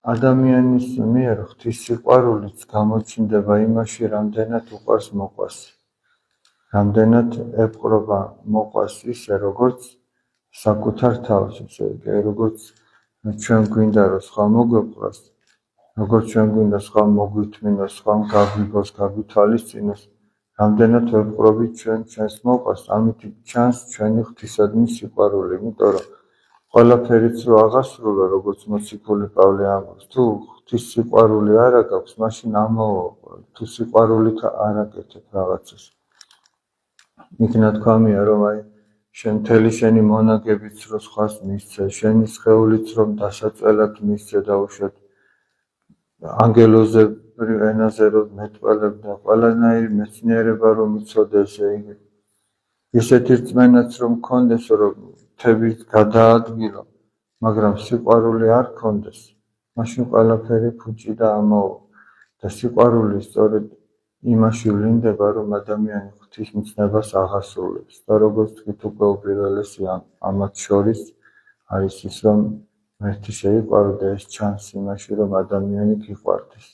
ადამიანის მიერ ღვთის სიყვარულიც გამოჩნდება იმაში, რამდენად უყვარს მოყვასი, რამდენად ეპყრობა მოყვას ისე, როგორც საკუთარ თავს, ესე იგი, როგორც ჩვენ გვინდა, რომ სხვა მოგვეპყროს, როგორც ჩვენ გვინდა სხვა მოგვითმინოს, სხვა გაგვიგოს, გაგვითვალისწინოს, რამდენად ვეპყრობით ჩვენ ჩვენს მოყვას, ამით ჩანს ჩვენი ღვთისადმი სიყვარული, იმიტომ რომ ყველაფერიც რო აღასრულა, როგორც მოციქული პავლე ამბობს, თუ ღვთის სიყვარული არ აქვს, მაშინ ამაოყო, თუ სიყვარულით არ აკეთებ რაღაცას. იქ ნათქვამია, რომ აი შენ მთელი შენი მონაგებიც რო სხვას მისცე, შენი სხეულიც რომ დასაწველად მისცე და უშოთ ანგელოზებრივ ენაზე რომ მეტყველებ და ყველანაირი მეცნიერება რომ იცოდეს, ისეთი რწმენაც რომ მქონდეს, რომ თები გადაადგილო, მაგრამ სიყვარული არ ქონდეს, მაშინ ყველაფერი ფუჭი და ამაო. და სიყვარული სწორედ იმაში ვლინდება, რომ ადამიანი ღვთისმცნებას აღასრულებს და როგორც თქვით, უკვე უპირველესი ამათ შორის არის ის, რომ ღმერთი შეიყვარო და ეს ჩანს იმაში, რომ ადამიანი გიყვარდეს.